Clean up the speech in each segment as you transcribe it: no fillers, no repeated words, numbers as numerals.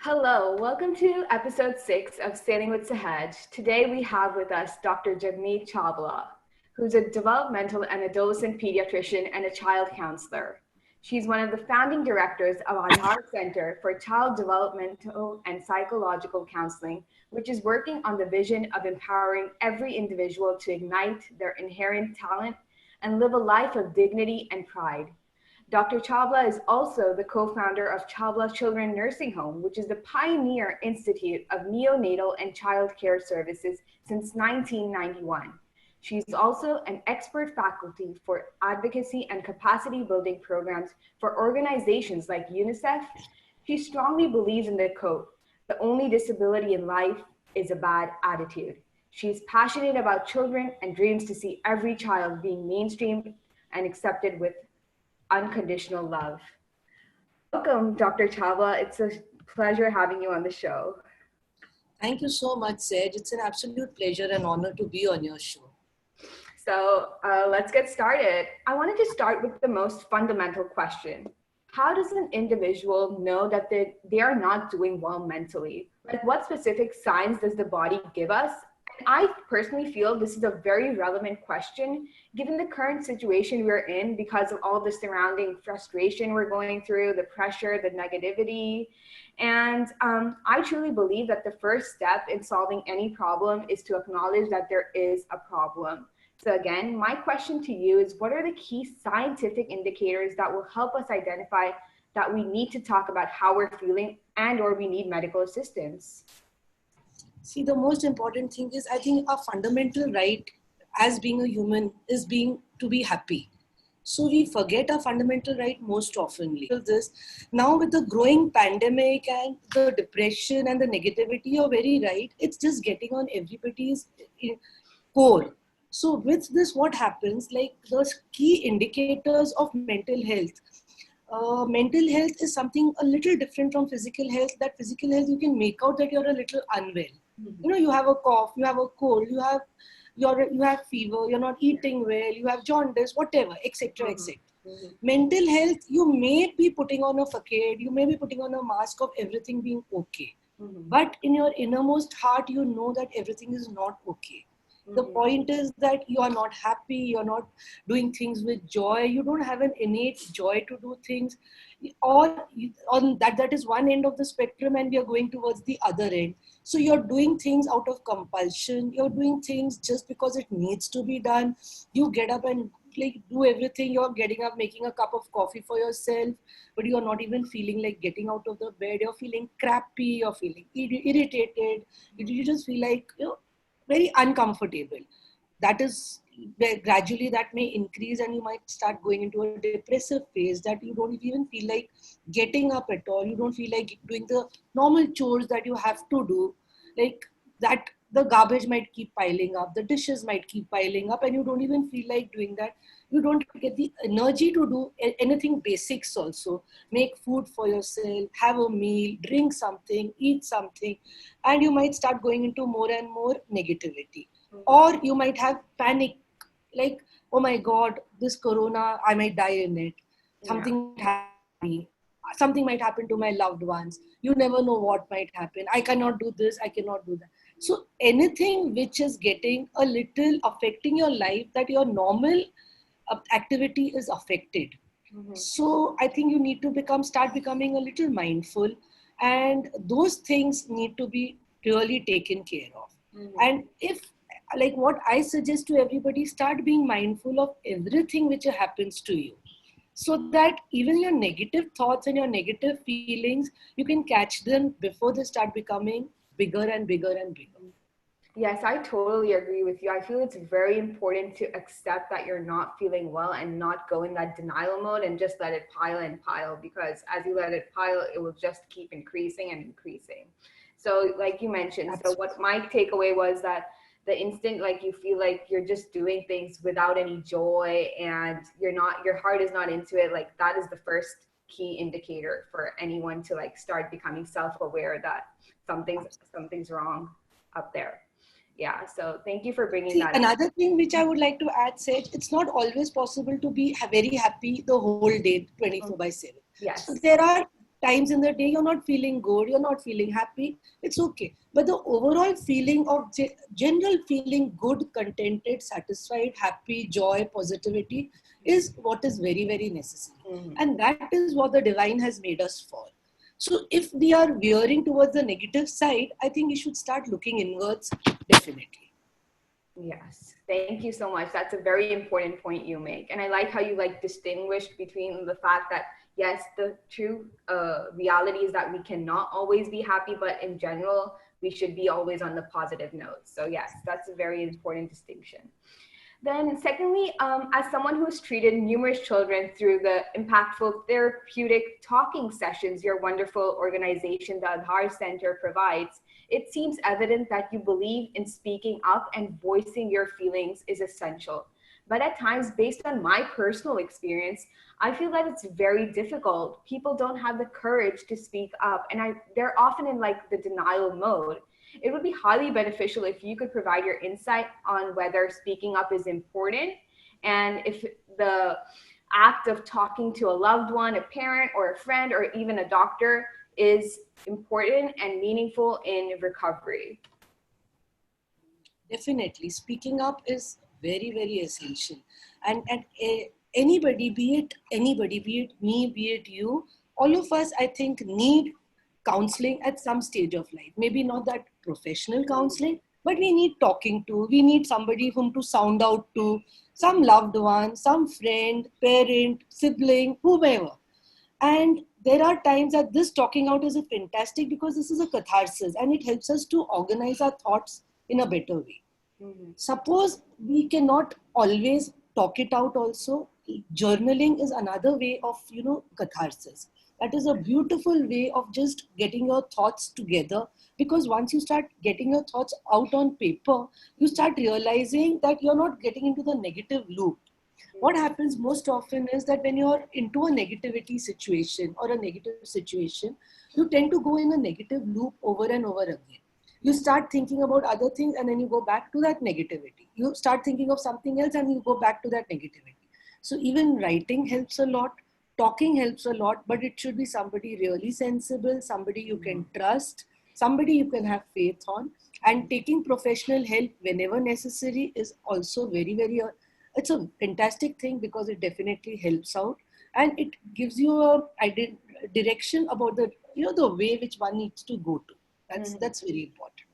Hello, welcome to episode 6 of Sailing with Sahej. Today we have with us Dr. Jagmeet Chawla, who's a developmental and adolescent pediatrician and a child counselor. She's one of the founding directors of our Center for Child Developmental and Psychological Counseling, which is working on the vision of empowering every individual to ignite their inherent talent and live a life of dignity and pride. Dr. Chawla is also the co-founder of Chawla Children Nursing Home, which is the pioneer institute of neonatal and child care services since 1991. She's also an expert faculty for advocacy and capacity building programs for organizations like UNICEF. She strongly believes in the quote, "The only disability in life is a bad attitude." She's passionate about children and dreams to see every child being mainstreamed and accepted with unconditional love. Welcome, Dr. Chawla. It's a pleasure having you on the show. Thank you so much, Sahej. It's an absolute pleasure and honor to be on your show. So let's get started. I wanted to start with the most fundamental question. How does an individual know that they are not doing well mentally? Like, what specific signs does the body give us? And I personally feel this is a very relevant question given the current situation we're in because of all the surrounding frustration we're going through, the pressure, the negativity. And I truly believe that the first step in solving any problem is to acknowledge that there is a problem. So again, my question to you is, what are the key scientific indicators that will help us identify that we need to talk about how we're feeling and or we need medical assistance? See, the most important thing is, I think our fundamental right as being a human is being to be happy. So we forget our fundamental right most oftenly. This now with the growing pandemic and the depression and the negativity, you're very right. It's just getting on everybody's core. So with this, what happens, like those key indicators of mental health. Mental health is something a little different from physical health. That physical health, you can make out that you're a little unwell. Mm-hmm. You know, you have a cough, you have a cold, you have fever, you're not eating well, you have jaundice, whatever, etc., etc. Mm-hmm. Mental health, you may be putting on a facade, you may be putting on a mask of everything being okay. Mm-hmm. But in your innermost heart, you know that everything is not okay. The point is that you are not happy, you're not doing things with joy, you don't have an innate joy to do things, or on that is one end of the spectrum and we are going towards the other end. So you're doing things out of compulsion, you're doing things just because it needs to be done. You get up and like do everything, you're getting up, making a cup of coffee for yourself, but you're not even feeling like getting out of the bed, you're feeling crappy, you're feeling irritated, you just feel like, very uncomfortable. That is where gradually that may increase and you might start going into a depressive phase that you don't even feel like getting up at all. You don't feel like doing the normal chores that you have to do. Like that, the garbage might keep piling up, the dishes might keep piling up and you don't even feel like doing that. You don't get the energy to do anything basics also. Make food for yourself, have a meal, drink something, eat something, and you might start going into more and more negativity. Mm-hmm. Or you might have panic, like, oh my God, this corona, I might die in it. Something might happen to me. Something might happen to my loved ones. You never know what might happen. I cannot do this, I cannot do that. So anything which is getting a little affecting your life, that your normal activity is affected. Mm-hmm. So I think you need to start becoming a little mindful, and those things need to be really taken care of. Mm-hmm. And if, like what I suggest to everybody, start being mindful of everything which happens to you, so that even your negative thoughts and your negative feelings, you can catch them before they start becoming bigger and bigger and bigger. Yes, I totally agree with you. I feel it's very important to accept that you're not feeling well and not go in that denial mode and just let it pile and pile, because as you let it pile, it will just keep increasing and increasing. So like you mentioned, so what my takeaway was that the instant like you feel like you're just doing things without any joy and your heart is not into it, like that is the first key indicator for anyone to like start becoming self-aware that something's wrong up there. Yeah, so thank you for bringing that up. Another thing which I would like to add, Sahej, it's not always possible to be very happy the whole day, 24/7. Yes. So there are times in the day you're not feeling good, you're not feeling happy, it's okay. But the overall feeling of general feeling good, contented, satisfied, happy, joy, positivity is what is very, very necessary. And that is what the divine has made us for. So if we are veering towards the negative side, I think we should start looking inwards, definitely. Yes, thank you so much. That's a very important point you make. And I like how you like distinguished between the fact that, yes, the true reality is that we cannot always be happy, but in general, we should be always on the positive note. So yes, that's a very important distinction. Then secondly, as someone who's treated numerous children through the impactful therapeutic talking sessions your wonderful organization, the Adhar Center, provides, it seems evident that you believe in speaking up and voicing your feelings is essential. But at times, based on my personal experience, I feel that it's very difficult. People don't have the courage to speak up, and they're often in like the denial mode. It would be highly beneficial if you could provide your insight on whether speaking up is important and if the act of talking to a loved one, a parent, or a friend, or even a doctor is important and meaningful in recovery. Definitely, speaking up is very, very essential. And anybody, be it me, be it you, all of us, I think, need counseling at some stage of life. Maybe not that professional counseling, but we need talking to. We need somebody whom to sound out to, some loved one, some friend, parent, sibling, whomever. And there are times that this talking out is a fantastic because this is a catharsis and it helps us to organize our thoughts in a better way. Suppose we cannot always talk it out also. Journaling is another way of, catharsis. That is a beautiful way of just getting your thoughts together, because once you start getting your thoughts out on paper, you start realizing that you're not getting into the negative loop. What happens most often is that when you're into a negativity situation or a negative situation, you tend to go in a negative loop over and over again. You start thinking about other things and then you go back to that negativity. You start thinking of something else and you go back to that negativity. So even writing helps a lot, talking helps a lot, but it should be somebody really sensible, somebody you can trust, somebody you can have faith on. And taking professional help whenever necessary is also very, very, it's a fantastic thing because it definitely helps out and it gives you a direction about the way which one needs to go to. That's very important.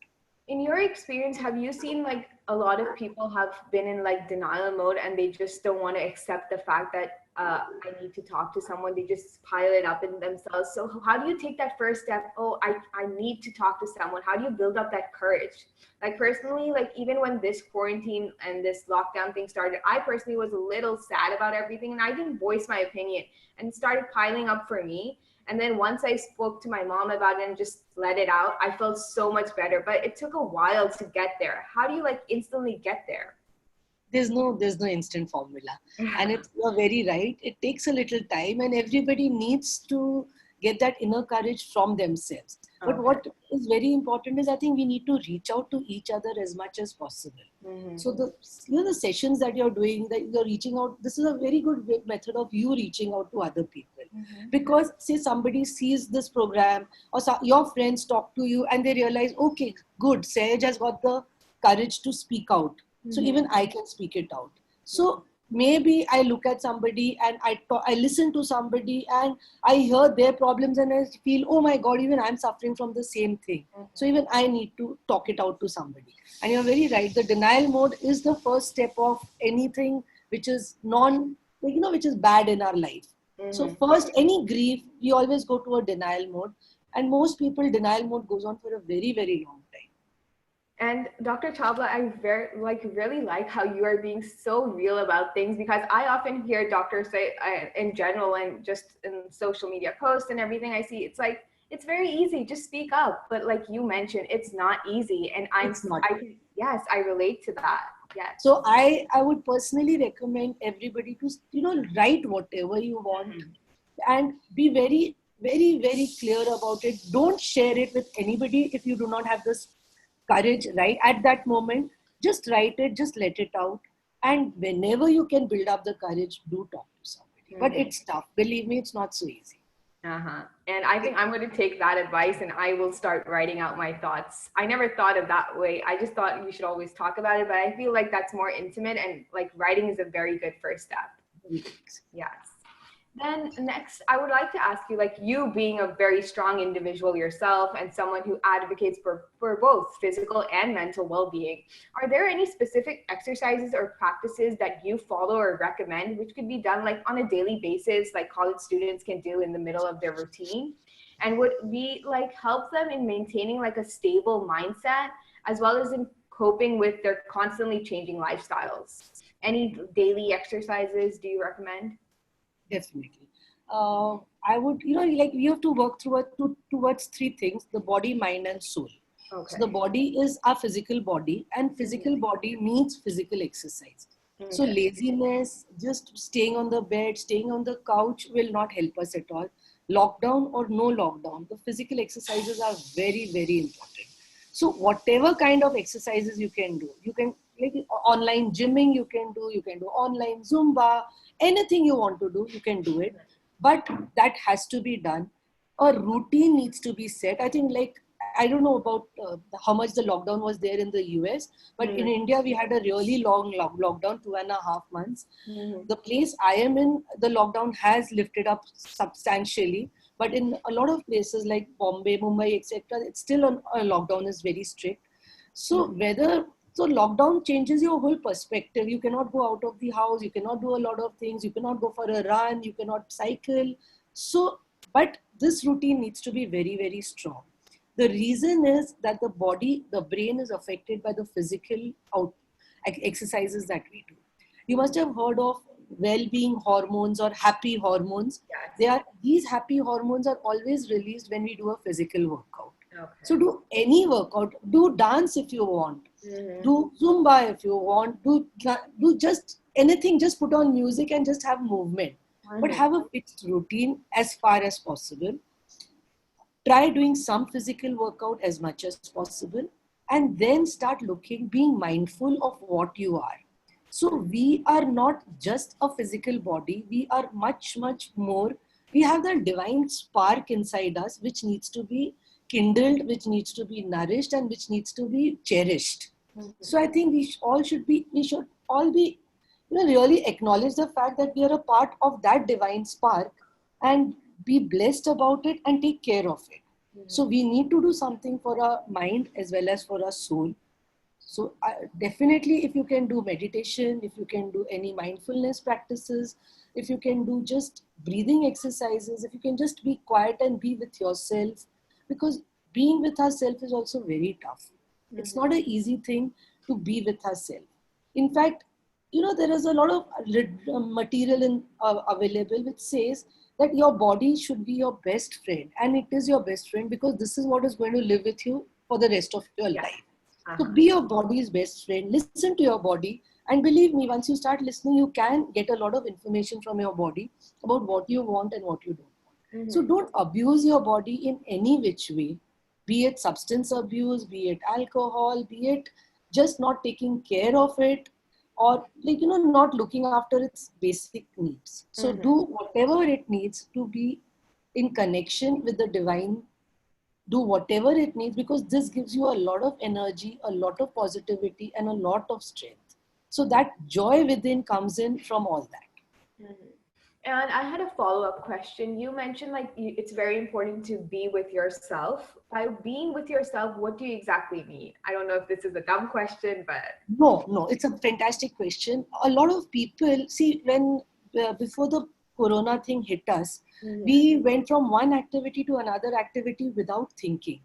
In your experience, have you seen like a lot of people have been in like denial mode and they just don't want to accept the fact that I need to talk to someone? They just pile it up in themselves. So how do you take that first step? Oh, I need to talk to someone. How do you build up that courage? Like personally, like even when this quarantine and this lockdown thing started, I personally was a little sad about everything and I didn't voice my opinion and it started piling up for me. And then once I spoke to my mom about it and just let it out, I felt so much better. But it took a while to get there. How do you like instantly get there? There's no instant formula. And you're very right. It takes a little time and everybody needs to get that inner courage from themselves. But what is very important is I think we need to reach out to each other as much as possible. So the sessions that you're doing, that you're reaching out, this is a very good method of you reaching out to other people. Because say somebody sees this program or your friends talk to you and they realize, okay, good, Sahej has got the courage to speak out. So even I can speak it out. So maybe I look at somebody and I listen to somebody and I hear their problems and I feel, oh my God, even I'm suffering from the same thing. So even I need to talk it out to somebody. And you're very right. The denial mode is the first step of anything which is which is bad in our life. So first, any grief, we always go to a denial mode. And most people, denial mode goes on for a very, very long time. And Dr. Chawla, I really like how you are being so real about things, because I often hear doctors say in general and just in social media posts and everything I see, it's like, it's very easy, just speak up. But like you mentioned, it's not easy. And yes, I relate to that. Yes. So I would personally recommend everybody to, write whatever you want and be very, very, very clear about it. Don't share it with anybody if you do not have this courage right at that moment. Just write it, just let it out. And whenever you can build up the courage, do talk to somebody. But it's tough. Believe me, it's not so easy. Uh-huh. And I think I'm going to take that advice and I will start writing out my thoughts. I never thought of that way. I just thought you should always talk about it, but I feel like that's more intimate and like writing is a very good first step. Yes. Then next, I would like to ask you, like you being a very strong individual yourself and someone who advocates for both physical and mental well-being, are there any specific exercises or practices that you follow or recommend, which could be done like on a daily basis, like college students can do in the middle of their routine? And would we like help them in maintaining like a stable mindset as well as in coping with their constantly changing lifestyles? Any daily exercises do you recommend? Definitely. I would, like we have to work towards three things: the body, mind, and soul. So the Okay. body is our physical body, and physical body means physical exercise. So Okay. laziness, just staying on the bed, staying on the couch will not help us at all. Lockdown or no lockdown, the physical exercises are very, very important. So whatever kind of exercises you can do, you can like online gymming, you can do online Zumba, anything you want to do, you can do it. But that has to be done. A routine needs to be set. I think like I don't know about how much the lockdown was there in the US, but in Mm-hmm. India we had a really long lockdown, 2.5 months. Mm-hmm. The place I am in, the lockdown has lifted up substantially, but in a lot of places like Bombay, Mumbai, etc., it's still on a lockdown is very strict. So lockdown changes your whole perspective. You cannot go out of the house. You cannot do a lot of things. You cannot go for a run. You cannot cycle. So, but this routine needs to be very, very strong. The reason is that the brain is affected by the physical exercises that we do. You must have heard of well-being hormones or happy hormones. Yes. These happy hormones are always released when we do a physical workout. So Okay. do any workout, do dance if you want, Mm-hmm. do Zumba if you want, do just anything, just put on music and just have movement. But Mm-hmm. have a fixed routine as far as possible. Try doing some physical workout as much as possible, and then start being mindful of what you are. So we are not just a physical body, we are much, much more. We have the divine spark inside us, which needs to be kindled, which needs to be nourished, and which needs to be cherished. So I think we should all be, really acknowledge the fact that we are a part of that divine spark and be blessed about it and take care of it. So we need to do something for our mind as well as for our soul. So definitely, if you can do meditation, if you can do any mindfulness practices, if you can do just breathing exercises, if you can just be quiet and be with yourself, because being with ourselves is also very tough. It's not an easy thing to be with ourselves. In fact, there is a lot of material available which says that your body should be your best friend, and it is your best friend because this is what is going to live with you for the rest of your Yes. life. So Uh-huh. be your body's best friend. Listen to your body. And believe me, once you start listening, you can get a lot of information from your body about what you want and what you don't want. So Mm-hmm. don't abuse your body in any which way, be it substance abuse, be it alcohol, be it just not taking care of it, or not looking after its basic needs. So do Mm-hmm. whatever it needs to be in connection with the divine. Do whatever it needs, because this gives you a lot of energy, a lot of positivity, and a lot of strength. So that joy within comes in from all that. Mm-hmm. And I had a follow-up question. You mentioned like it's very important to be with yourself. By being with yourself, what do you exactly mean? I don't know if this is a dumb question, but No, it's a fantastic question. A lot of people see when before the corona thing hit us, mm-hmm. we went from one activity to another activity without thinking.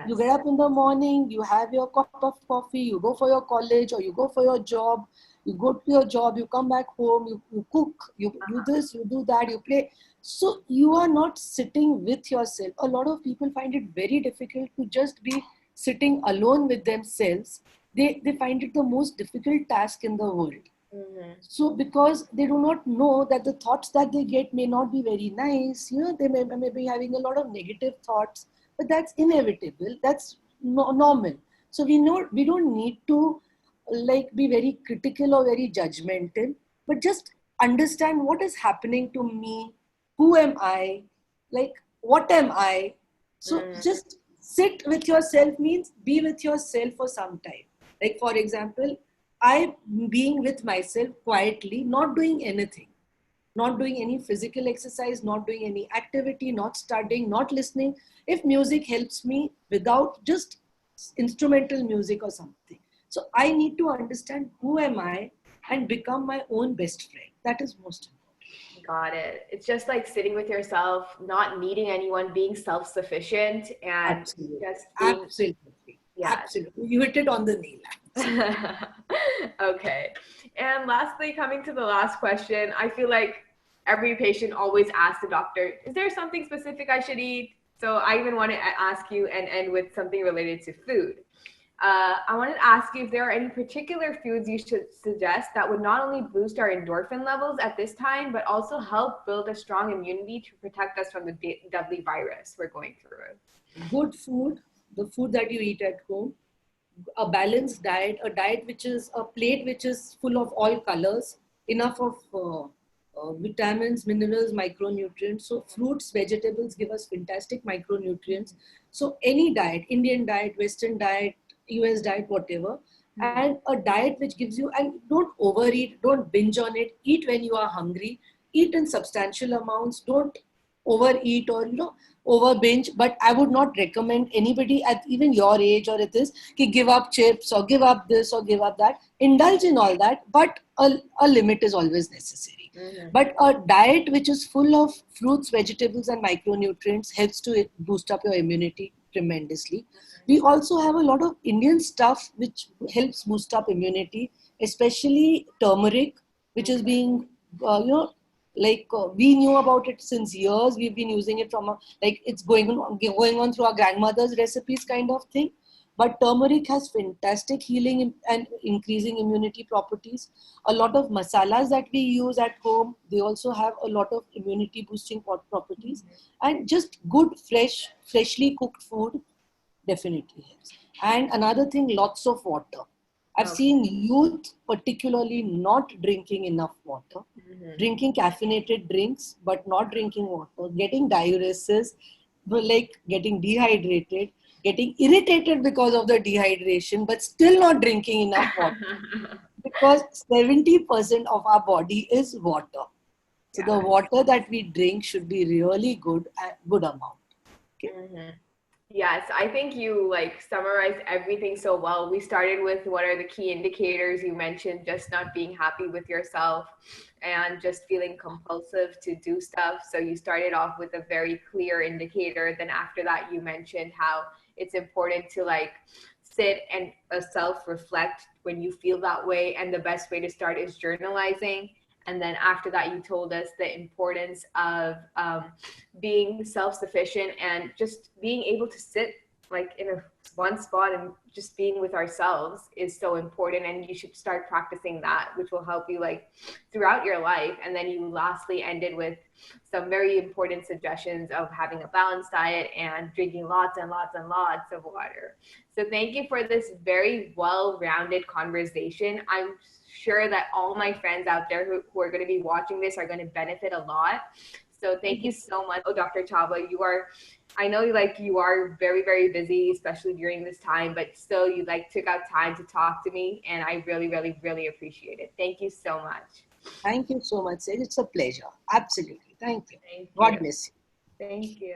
You get Yes. up in the morning, you have your cup of coffee, you go for your college or you go for your job, you go to your job, you come back home, you cook, you do this, you do that, you play. So you are not sitting with yourself. A lot of people find it very difficult to just be sitting alone with themselves. They find it the most difficult task in the world. Mm-hmm. So because they do not know that the thoughts that they get may not be very nice, they may be having a lot of negative thoughts, but that's inevitable. That's normal. So we don't need to like be very critical or very judgmental, but just understand what is happening to me, who am I, like, what am I? So just sit with yourself means be with yourself for some time. Like, for example, I being with myself quietly, not doing anything, not doing any physical exercise, not doing any activity, not studying, not listening. If music helps me without just instrumental music or something. So I need to understand who am I and become my own best friend. That is most important. Got it. It's just like sitting with yourself, not needing anyone, being self-sufficient, and Absolutely. just being, Absolutely. yeah. Absolutely. You hit it on the nail. Okay. And lastly, coming to the last question, I feel like every patient always asks the doctor, is there something specific I should eat? So I even want to ask you and end with something related to food. I wanted to ask you if there are any particular foods you should suggest that would not only boost our endorphin levels at this time, but also help build a strong immunity to protect us from the deadly virus we're going through. Good food, the food that you eat at home, a balanced diet, a diet which is a plate which is full of all colors, enough of vitamins, minerals, micronutrients. So fruits, vegetables give us fantastic micronutrients. So any diet, Indian diet, Western diet, US diet, whatever, and a diet which gives you, and don't overeat, don't binge on it, eat when you are hungry, eat in substantial amounts, don't overeat or over binge. But I would not recommend anybody at even your age or at this ki give up chips or give up this or give up that. Indulge in all that, but a limit is always necessary. But a diet which is full of fruits, vegetables and micronutrients helps to boost up your immunity tremendously. We also have a lot of Indian stuff which helps boost up immunity, especially turmeric, which is being we knew about it since years. We've been using it from like it's going on through our grandmother's recipes kind of thing. But turmeric has fantastic healing and increasing immunity properties. A lot of masalas that we use at home, they also have a lot of immunity boosting properties. And just good freshly cooked food definitely helps. And another thing, lots of water. I've seen youth particularly not drinking enough water, drinking caffeinated drinks, but not drinking water, getting diuresis, like getting dehydrated, getting irritated because of the dehydration, but still not drinking enough water because 70% of our body is water. So the water that we drink should be really good, good amount. Okay? Yes, I think you like summarized everything so well. We started with what are the key indicators you mentioned, just not being happy with yourself and just feeling compulsive to do stuff. So you started off with a very clear indicator. Then after that, you mentioned how it's important to like sit and self-reflect when you feel that way. And the best way to start is journalizing. And then after that, you told us the importance of being self-sufficient and just being able to sit like in a one spot and just being with ourselves is so important. And you should start practicing that, which will help you like throughout your life. And then you lastly ended with some very important suggestions of having a balanced diet and drinking lots and lots and lots of water. So thank you for this very well-rounded conversation. I'm sure that all my friends out there who are going to be watching this are going to benefit a lot. So thank you so much. Oh, Dr. Chawla, I know you are very, very busy, especially during this time, but still you took out time to talk to me. And I really, really, really appreciate it. Thank you so much. Thank you so much, Sahej. It's a pleasure. Absolutely. Thank you. Thank you. God bless you. Thank you.